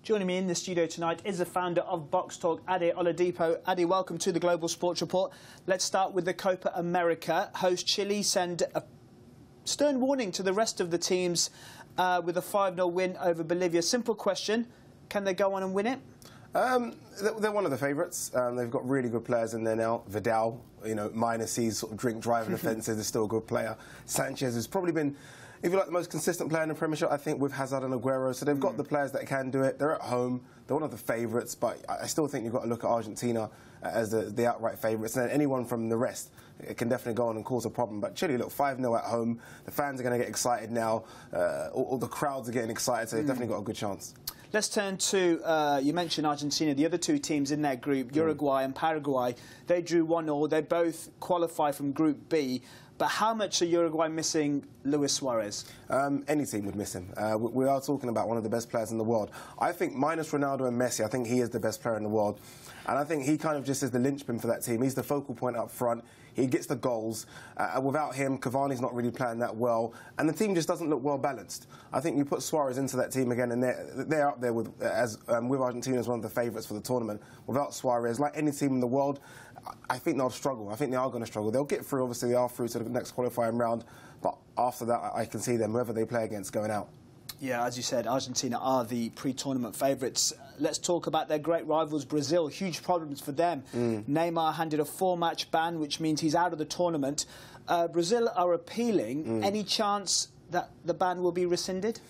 Joining me in the studio tonight is the founder of BoxTalk, Ade Oladipo. Ade, welcome to the Global Sports Report. Let's start with the Copa America. Host Chile send a stern warning to the rest of the teams with a 5-0 win over Bolivia. Simple question, can they go on and win it? They're one of the favourites. They've got really good players in there now. Vidal, you know, minus his sort of drink driving offences, is still a good player. Sanchez has probably been, if you like, the most consistent player in the Premiership, I think, with Hazard and Aguero. So they've got the players that can do it. They're at home. They're one of the favourites, but I still think you've got to look at Argentina as the outright favourites. And then anyone from the rest, it can definitely go on and cause a problem. But Chile, look, 5-0 at home. The fans are going to get excited now. All the crowds are getting excited, so they've definitely got a good chance. Let's turn to, you mentioned Argentina, the other two teams in their group, Uruguay and Paraguay. They drew 1-1. They both qualify from Group B. But how much are Uruguay missing Luis Suarez? Any team would miss him. We are talking about one of the best players in the world. I think, minus Ronaldo and Messi, I think he is the best player in the world. And I think he kind of just is the linchpin for that team. He's the focal point up front. He gets the goals. Without him, Cavani's not really playing that well. And the team just doesn't look well balanced. I think you put Suarez into that team again, and they're up there with Argentina as one of the favourites for the tournament. Without Suarez, like any team in the world, I think they'll struggle. I think they are going to struggle. They'll get through, obviously, they are through to the next qualifying round. But after that, I can see them, whoever they play against, going out. Yeah, as you said, Argentina are the pre-tournament favourites. Let's talk about their great rivals, Brazil. Huge problems for them. Neymar handed a 4-match ban, which means he's out of the tournament. Brazil are appealing. Any chance that the ban will be rescinded?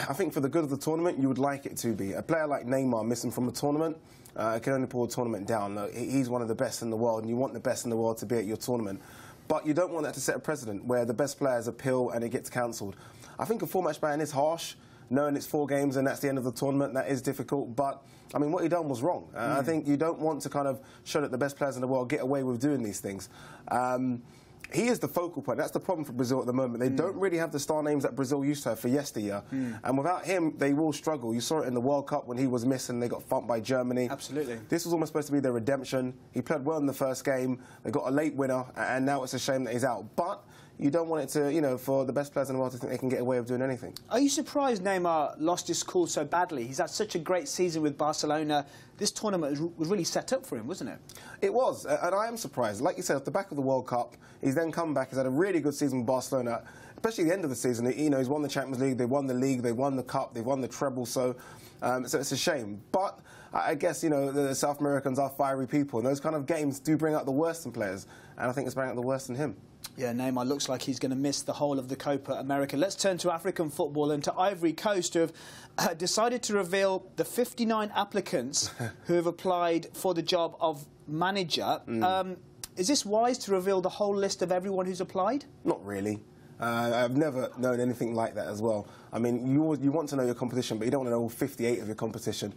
I think for the good of the tournament, you would like it to be. A player like Neymar missing from the tournament can only pull a tournament down. He's one of the best in the world, and you want the best in the world to be at your tournament. But you don't want that to set a precedent where the best players appeal and it gets cancelled. I think a 4-match ban is harsh, knowing it's 4 games and that's the end of the tournament. That is difficult. But, I mean, what he done was wrong. I think you don't want to kind of show that the best players in the world get away with doing these things. He is the focal point. That's the problem for Brazil at the moment. They don't really have the star names that Brazil used to have for yesteryear. And without him, they will struggle. You saw it in the World Cup when he was missing. They got thumped by Germany. Absolutely. This was almost supposed to be their redemption. He played well in the first game. They got a late winner, and now it's a shame that he's out. But you don't want it to, you know, for the best players in the world to think they can get away with doing anything. Are you surprised Neymar lost his cool so badly? He's had such a great season with Barcelona. This tournament was really set up for him, wasn't it? It was, and I am surprised. Like you said, at the back of the World Cup, he's then come back. He's had a really good season with Barcelona, especially at the end of the season. You know, he's won the Champions League, they won the league, they won the Cup, they won the treble. So it's a shame. But I guess, you know, the South Americans are fiery people, and those kind of games do bring out the worst in players. And I think it's bringing out the worst in him. Yeah, Neymar looks like he's going to miss the whole of the Copa America. Let's turn to African football and to Ivory Coast, who have decided to reveal the 59 applicants who have applied for the job of manager. Is this wise to reveal the whole list of everyone who's applied? Not really. I've never known anything like that as well. I mean, you want to know your competition, but you don't want to know all 58 of your competition.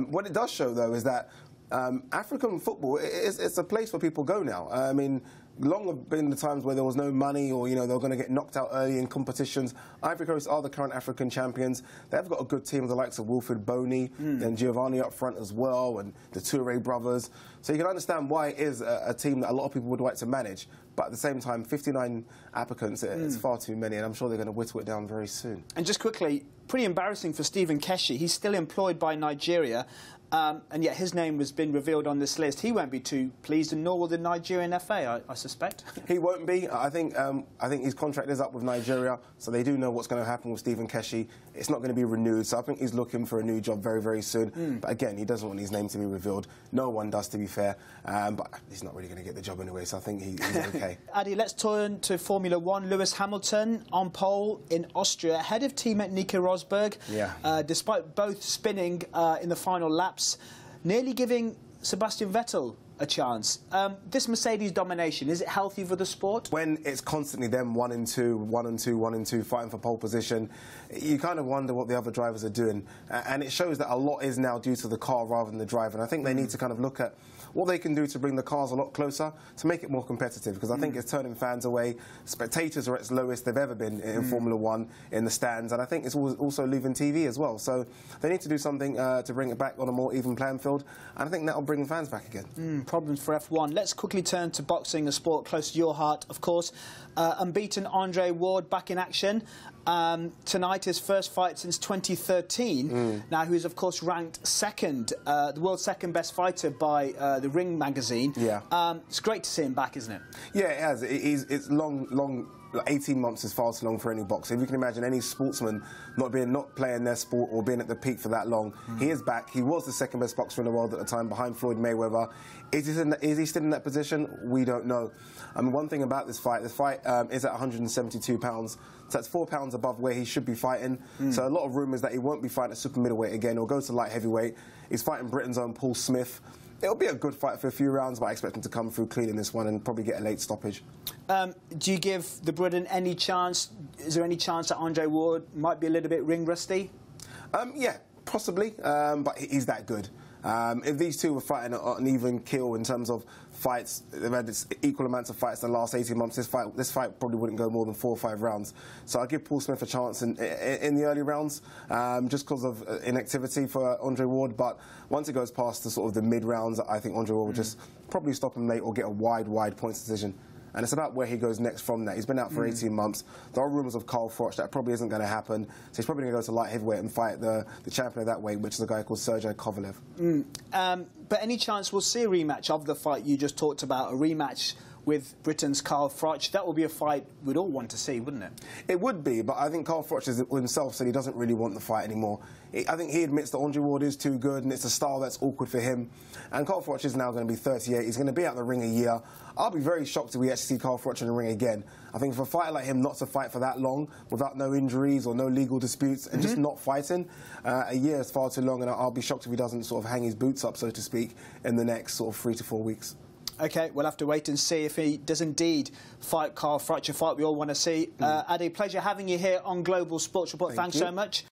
What it does show, though, is that African football, it's a place where people go now. I mean, long have been the times where there was no money, or, you know, they were going to get knocked out early in competitions. Ivory Coast are the current African champions. They've got a good team, the likes of Wilfred Boney, and Giovanni up front as well, and the Touré brothers. So you can understand why it is a team that a lot of people would like to manage. But at the same time, 59 applicants, it's far too many, and I'm sure they're going to whittle it down very soon. And just quickly, pretty embarrassing for Stephen Keshi. He's still employed by Nigeria, and yet his name has been revealed on this list. He won't be too pleased, and nor will the Nigerian FA, I suspect. He won't be. I think his contract is up with Nigeria, so they do know what's going to happen with Stephen Keshi. It's not going to be renewed, so I think he's looking for a new job very, very soon. But again, he doesn't want his name to be revealed. No one does, to be fair. But he's not really going to get the job anyway, so I think he's okay. Adi, let's turn to Formula One. Lewis Hamilton on pole in Austria, ahead of teammate Nico Rosberg. Yeah. Despite both spinning in the final laps, nearly giving Sebastian Vettel a chance. This Mercedes domination, is it healthy for the sport? When it's constantly them 1 and 2, 1 and 2, 1 and 2, fighting for pole position, you kind of wonder what the other drivers are doing. And it shows that a lot is now due to the car rather than the driver. And I think they need to kind of look at what they can do to bring the cars a lot closer to make it more competitive, because I think it's turning fans away. Spectators are at its lowest they've ever been in Formula One in the stands, and I think it's also leaving TV as well. So they need to do something to bring it back on a more even playing field, and I think that'll bring fans back again. problems for F1. Let's quickly turn to boxing, a sport close to your heart, of course. Unbeaten Andre Ward back in action. Tonight, his first fight since 2013. Now, who's, of course, ranked second, the world's second best fighter by the Ring magazine. Yeah. It's great to see him back, isn't it? Yeah, it has. It's long. 18 months is far too long for any boxer. If you can imagine any sportsman not playing their sport or being at the peak for that long, he is back. He was the second best boxer in the world at the time, behind Floyd Mayweather. Is he still in that position? We don't know. I mean, one thing about this fight is at 172 pounds. So that's 4 pounds above where he should be fighting. So a lot of rumours that he won't be fighting at super middleweight again or go to light heavyweight. He's fighting Britain's own Paul Smith. It'll be a good fight for a few rounds, but I expect him to come through clean in this one and probably get a late stoppage. Do you give the Briton any chance? Is there any chance that Andre Ward might be a little bit ring rusty? Yeah, possibly, but he's that good. If these two were fighting an even kill in terms of fights, they've had equal amounts of fights in the last 18 months, this fight probably wouldn't go more than 4 or 5 rounds. So I'll give Paul Smith a chance in the early rounds, just because of inactivity for Andre Ward. But once it goes past the sort of the mid rounds, I think Andre Ward will just probably stop him late or get a wide points decision. And it's about where he goes next from that. He's been out for 18 months. There are rumours of Carl Froch. That probably isn't going to happen. So he's probably going to go to light heavyweight and fight the champion of that weight, which is a guy called Sergey Kovalev. But any chance we'll see a rematch of the fight you just talked about, a rematch with Britain's Carl Froch? That would be a fight we'd all want to see, wouldn't it? It would be, but I think Carl Froch himself said he doesn't really want the fight anymore. I think he admits that Andre Ward is too good and it's a style that's awkward for him. And Carl Froch is now going to be 38. He's going to be out the ring a year. I'll be very shocked if we actually see Carl Froch in the ring again. I think for a fighter like him not to fight for that long without no injuries or no legal disputes and just not fighting, a year is far too long, and I'll be shocked if he doesn't sort of hang his boots up, so to speak, in the next sort of 3 to 4 weeks. OK, we'll have to wait and see if he does indeed fight Carl Froch, a fight we all want to see. Ade, pleasure having you here on Global Sports Report. Thanks so much.